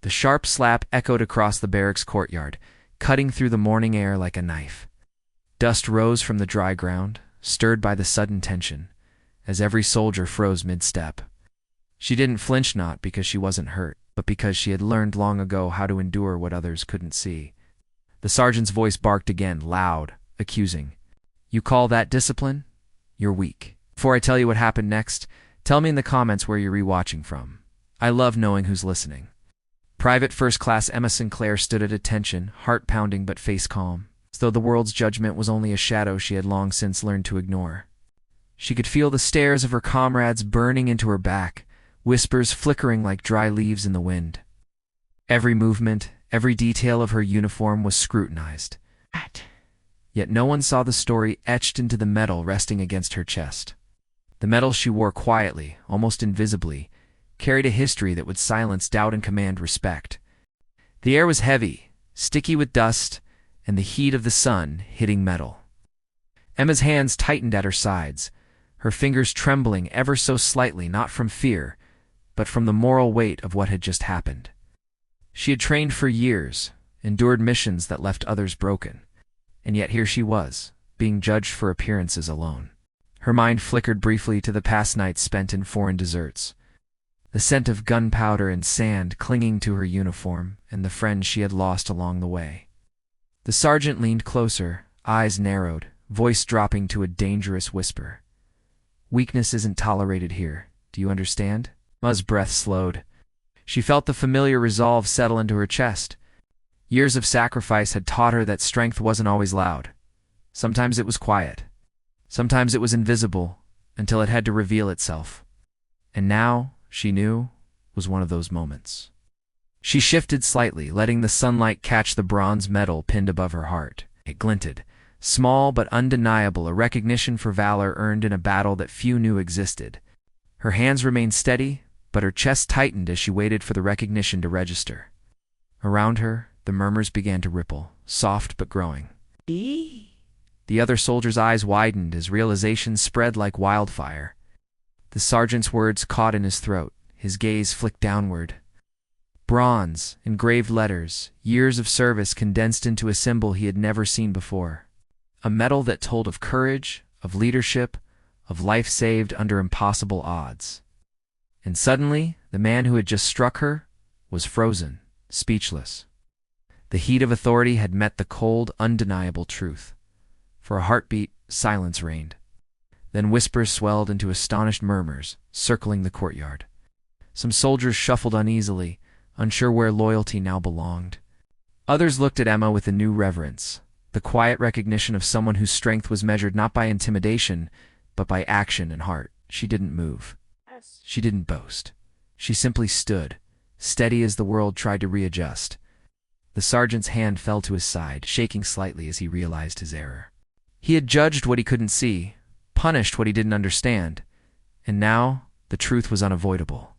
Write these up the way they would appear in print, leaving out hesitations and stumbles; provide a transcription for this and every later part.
The sharp slap echoed across the barracks courtyard, cutting through the morning air like a knife. Dust rose from the dry ground, stirred by the sudden tension, as every soldier froze mid-step. She didn't flinch, not because she wasn't hurt, but because she had learned long ago how to endure what others couldn't see. The sergeant's voice barked again, loud, accusing. "You call that discipline? You're weak. Before I tell you what happened next, tell me in the comments where you're rewatching from. I love knowing who's listening." Private First Class Emma Sinclair stood at attention, heart pounding but face calm, as though the world's judgment was only a shadow she had long since learned to ignore. She could feel the stares of her comrades burning into her back, whispers flickering like dry leaves in the wind. Every movement, every detail of her uniform was scrutinized. Yet no one saw the story etched into the medal resting against her chest. The medal she wore quietly, almost invisibly, carried a history that would silence doubt and command respect. The air was heavy, sticky with dust, and the heat of the sun hitting metal. Emma's hands tightened at her sides, her fingers trembling ever so slightly, not from fear, but from the moral weight of what had just happened. She had trained for years, endured missions that left others broken, and yet here she was, being judged for appearances alone. Her mind flickered briefly to the past nights spent in foreign deserts, the scent of gunpowder and sand clinging to her uniform, and the friends she had lost along the way. The sergeant leaned closer, eyes narrowed, voice dropping to a dangerous whisper. "Weakness isn't tolerated here. Do you understand?" Emma's breath slowed. She felt the familiar resolve settle into her chest. Years of sacrifice had taught her that strength wasn't always loud. Sometimes it was quiet. Sometimes it was invisible, until it had to reveal itself. And now, she knew, was one of those moments. She shifted slightly, letting the sunlight catch the bronze medal pinned above her heart. It glinted, small but undeniable, a recognition for valor earned in a battle that few knew existed. Her hands remained steady, but her chest tightened as she waited for the recognition to register. Around her, the murmurs began to ripple, soft but growing. The other soldier's eyes widened as realization spread like wildfire. The sergeant's words caught in his throat, his gaze flicked downward. Bronze, engraved letters, years of service condensed into a symbol he had never seen before. A medal that told of courage, of leadership, of life saved under impossible odds. And suddenly, the man who had just struck her was frozen, speechless. The heat of authority had met the cold, undeniable truth. For a heartbeat, silence reigned. Then whispers swelled into astonished murmurs, circling the courtyard. Some soldiers shuffled uneasily, unsure where loyalty now belonged. Others looked at Emma with a new reverence, the quiet recognition of someone whose strength was measured not by intimidation, but by action and heart. She didn't move. She didn't boast. She simply stood, steady as the world tried to readjust. The sergeant's hand fell to his side, shaking slightly as he realized his error. He had judged what he couldn't see, punished what he didn't understand, and now the truth was unavoidable.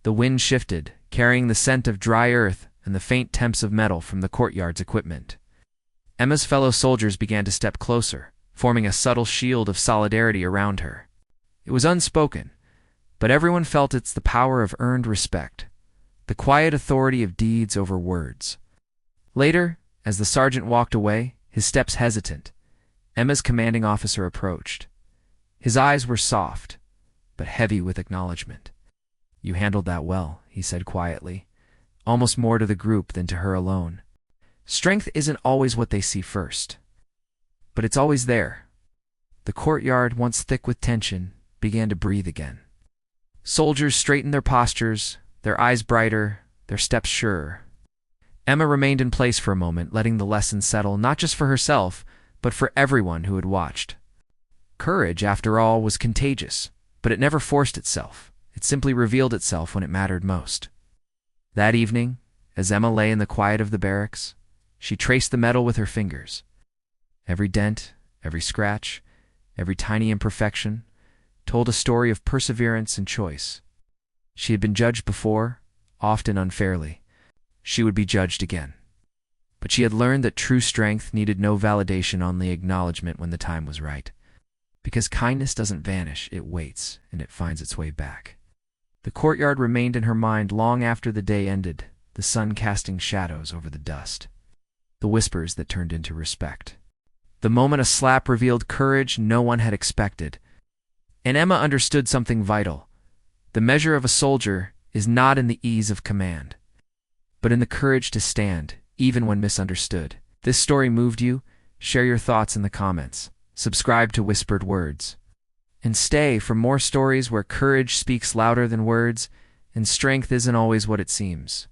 The wind shifted, carrying the scent of dry earth and the faint temps of metal from the courtyard's equipment. Emma's fellow soldiers began to step closer, forming a subtle shield of solidarity around her. It was unspoken, but everyone felt it's the power of earned respect, the quiet authority of deeds over words. Later, as the sergeant walked away, his steps hesitant, Emma's commanding officer approached. His eyes were soft, but heavy with acknowledgement. "You handled that well," he said quietly, almost more to the group than to her alone. "Strength isn't always what they see first, but it's always there." The courtyard, once thick with tension, began to breathe again. Soldiers straightened their postures, their eyes brighter, their steps surer. Emma remained in place for a moment, letting the lesson settle, not just for herself, but for everyone who had watched. Courage, after all, was contagious, but it never forced itself. It simply revealed itself when it mattered most. That evening, as Emma lay in the quiet of the barracks, she traced the medal with her fingers. Every dent, every scratch, every tiny imperfection told a story of perseverance and choice. She had been judged before, often unfairly. She would be judged again. But she had learned that true strength needed no validation, only acknowledgement when the time was right. Because kindness doesn't vanish, it waits, and it finds its way back. The courtyard remained in her mind long after the day ended, the sun casting shadows over the dust. The whispers that turned into respect. The moment a slap revealed courage no one had expected. And Emma understood something vital. The measure of a soldier is not in the ease of command, but in the courage to stand, even when misunderstood. This story moved you? Share your thoughts in the comments. Subscribe to Whispered Words. And stay for more stories where courage speaks louder than words, and strength isn't always what it seems.